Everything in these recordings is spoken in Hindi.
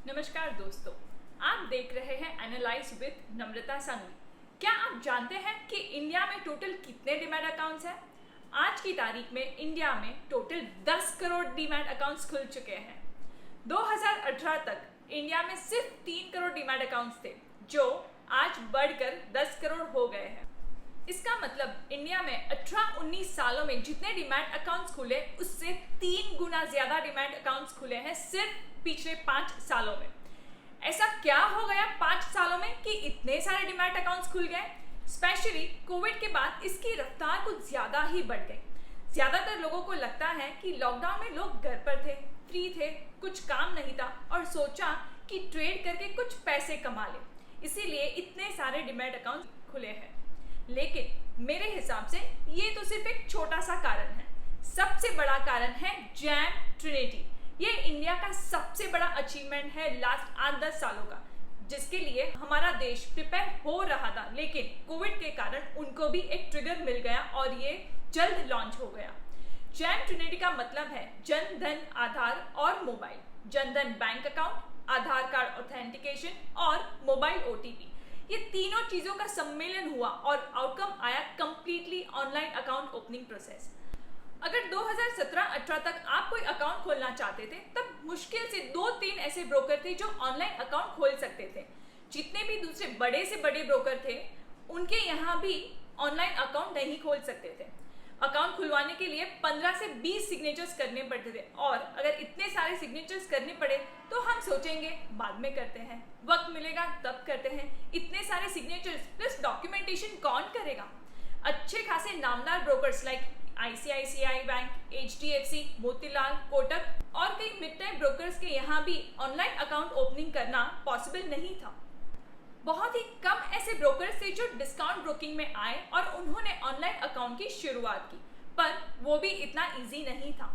नमस्कार दोस्तों, आप देख रहे हैं एनालाइज विद नम्रता संघवी। क्या आप जानते हैं कि इंडिया में टोटल कितने डीमैट अकाउंट्स हैं? आज की तारीख में इंडिया में टोटल 10 करोड़ डीमैट अकाउंट्स खुल चुके हैं। 2018 तक इंडिया में सिर्फ 3 करोड़ डीमैट अकाउंट्स थे, जो आज बढ़कर 10 करोड़ हो गए हैं। इसका मतलब इंडिया में 18-19 सालों में जितने डीमैट अकाउंट्स खुले, उससे 3 गुना ज्यादा डीमैट अकाउंट्स खुले हैं सिर्फ पिछले 5 सालों में। ऐसा क्या हो गया 5 सालों में कि इतने सारे डीमैट अकाउंट्स खुल गए? स्पेशली कोविड के बाद इसकी रफ्तार कुछ ज्यादा ही बढ़ गई। ज्यादातर लोगों को लगता है कि लॉकडाउन में लोग घर पर थे, फ्री थे, कुछ काम नहीं था और सोचा कि ट्रेड करके कुछ पैसे कमा ले, इसीलिए इतने सारे डीमैट अकाउंट्स खुले हैं। लेकिन मेरे हिसाब से ये तो सिर्फ एक छोटा सा कारण है। सबसे बड़ा कारण है जैम ट्रिनिटी। ये इंडिया का सबसे बड़ा अचीवमेंट है लास्ट 8-10 सालों का, जिसके लिए हमारा देश प्रिपेयर हो रहा था, लेकिन कोविड के कारण उनको भी एक ट्रिगर मिल गया और ये जल्द लॉन्च हो गया। जैम ट्रिनिटी का मतलब है जन धन, आधार और mobile. Jan Dhan bank account, आधार कार्ड ऑथेंटिकेशन और मोबाइल ओटीपी, ये तीनों चीजों का सम्मेलन हुआ और आउटकम आया completely online account opening process. अगर 2017-18 तक आप कोई अकाउंट खोलना चाहते थे, तब मुश्किल से 2-3 ऐसे ब्रोकर थे जो ऑनलाइन अकाउंट खोल सकते थे। जितने भी दूसरे बड़े से बड़े ब्रोकर थे, उनके यहाँ भी ऑनलाइन अकाउंट नहीं खोल सकते थे। अकाउंट खुलवाने के लिए 15 से 20 सिग्नेचर्स करने पड़ते थे, और अगर इतने सारे सिग्नेचर्स करने पड़े तो हम सोचेंगे बाद में करते हैं, वक्त मिलेगा तब करते हैं। इतने सारे सिग्नेचर्स प्लस डॉक्यूमेंटेशन कौन करेगा? अच्छे खासे नामदार brokers like ICICI bank, HDFC, Motilal, Kotak और कई मिड टाइप ब्रोकर्स के यहाँ भी ऑनलाइन अकाउंट ओपनिंग करना पॉसिबल नहीं था। बहुत ही कम ऐसे ब्रोकर्स थे जो डिस्काउंट ब्रोकिंग में आए और उन्होंने ऑनलाइन अकाउंट की शुरुआत की, पर वो भी इतना इजी नहीं था।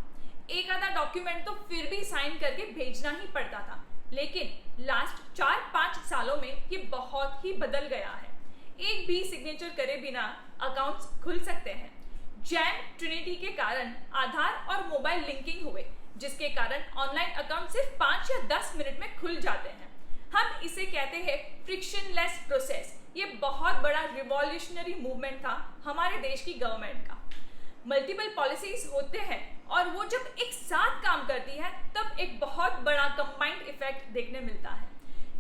एक आधा डॉक्यूमेंट तो फिर भी साइन करके भेजना ही पड़ता था, लेकिन लास्ट 4-5 सालों में ये बहुत ही बदल गया है। एक भी सिग्नेचर करे बिना अकाउंट्स खुल सकते हैं। जैम ट्रिनिटी के कारण आधार और मोबाइल लिंकिंग हुए, जिसके कारण ऑनलाइन अकाउंट सिर्फ 5 या 10 मिनट में खुल जाते हैं। हम इसे कहते हैं फ्रिक्शनलेस प्रोसेस। ये बहुत बड़ा रिवॉल्यूशनरी मूवमेंट था हमारे देश की गवर्नमेंट का। मल्टीपल पॉलिसीज होते हैं और वो जब एक साथ काम करती है, तब एक बहुत बड़ा कंबाइंड इफेक्ट देखने मिलता है।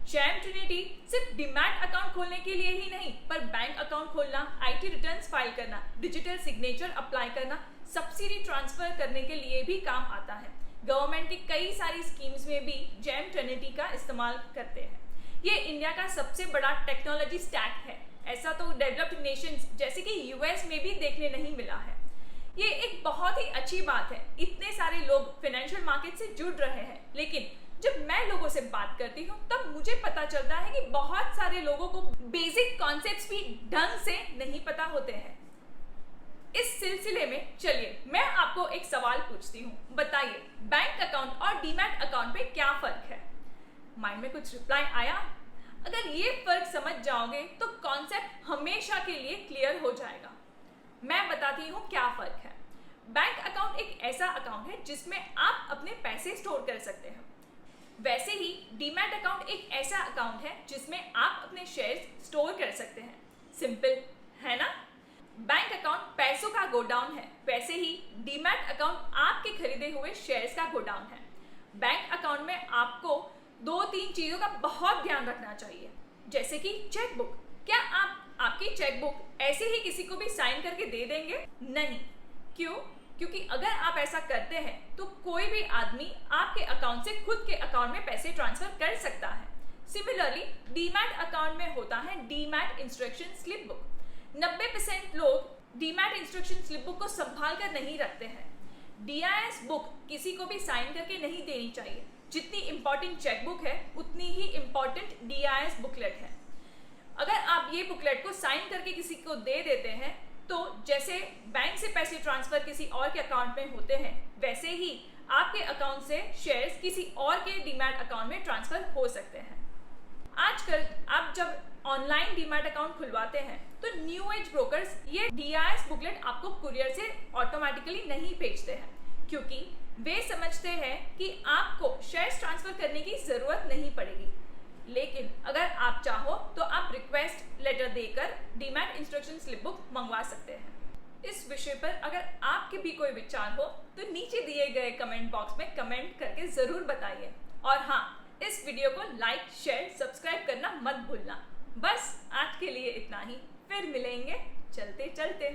जैम ट्रिनिटी सिर्फ डीमैट अकाउंट खोलने के लिए ही नहीं, पर बैंक अकाउंट खोलना, IT रिटर्न्स फाइल करना, डिजिटल सिग्नेचर अप्लाई करना, सब्सिडी ट्रांसफर करने के लिए भी काम आता है। गवर्नमेंट की कई सारी स्कीम्स में भी जैम ट्रिनिटी का इस्तेमाल करते हैं। ये इंडिया का सबसे बड़ा टेक्नोलॉजी स्टैक है। ऐसा तो डेवलप्ड नेशंस जैसे कि US में भी देखने नहीं मिला है। ये एक बहुत ही अच्छी बात है। इतने सारे लोग फाइनेंशियल मार्केट से जुड़ रहे हैं, लेकिन जब मैं लोगों से बात करती हूँ तब मुझे पता चलता है कि बहुत सारे लोगों को बेसिक कॉन्सेप्ट्स भी ढंग से नहीं पता होते हैं। इस सिलसिले में चलिए मैं आपको एक सवाल पूछती हूँ, बताइए बैंक अकाउंट और डीमैट अकाउंट में क्या फर्क है? माइंड में कुछ रिप्लाई आया? अगर ये फर्क समझ जाओगे तो कॉन्सेप्ट हमेशा के लिए क्लियर हो जाएगा। मैं बताती हूँ क्या फर्क है। बैंक अकाउंट एक ऐसा अकाउंट है जिसमें आप अपने पैसे स्टोर कर सकते हैं। वैसे ही डीमैट अकाउंट एक ऐसा अकाउंट है जिसमें आप अपने शेयर्स स्टोर कर सकते हैं। सिंपल है ना? बैंक अकाउंट पैसों का गोडाउन है, वैसे ही डीमैट अकाउंट आपके खरीदे हुए शेयर्स का गोडाउन है। बैंक अकाउंट में आपको 2-3 चीजों का बहुत ध्यान रखना चाहिए, जैसे कि चेकबुक। क्या आप आपकी चेकबुक ऐसे ही किसी को भी साइन करके दे देंगे? नहीं। क्यों? क्योंकि अगर आप ऐसा करते हैं तो कोई भी आदमी आपके अकाउंट से खुद के अकाउंट में पैसे ट्रांसफर कर सकता है। सिमिलरली डीमैट अकाउंट में होता है डीमैट इंस्ट्रक्शन स्लिप बुक। 90% लोग डीमैट इंस्ट्रक्शन स्लिप बुक को संभाल कर नहीं रखते हैं। DIS बुक किसी को भी साइन करके नहीं देनी चाहिए। जितनी इंपॉर्टेंट चेकबुक है, उतनी ही इंपॉर्टेंट DIS बुकलेट है। अगर आप ये बुकलेट को साइन करके किसी को दे देते हैं, तो जैसे बैंक से पैसे ट्रांसफर किसी और के अकाउंट में होते हैं, वैसे ही आपके अकाउंट से शेयर्स किसी और के डीमैट अकाउंट में ट्रांसफर हो सकते हैं। आजकल आप जब ऑनलाइन डीमैट अकाउंट खुलवाते हैं तो न्यू एज ब्रोकर्स ये DIS बुकलेट आपको कुरियर से ऑटोमेटिकली नहीं भेजते हैं, क्योंकि वे समझते हैं कि आपको शेयर्स ट्रांसफर करने की जरूरत नहीं पड़ेगी, लेकिन अगर आप चाहो तो आप रिक्वेस्ट लेटर देकर डीमैट इंस्ट्रक्शन स्लिप बुक मंगवा सकते हैं। इस विषय पर अगर आपके भी कोई विचार हो तो नीचे दिए गए कमेंट बॉक्स में कमेंट करके जरूर बताइए। और हाँ, इस वीडियो को लाइक, शेयर, सब्सक्राइब करना मत भूलना। बस आज के लिए इतना ही, फिर मिलेंगे चलते चलते।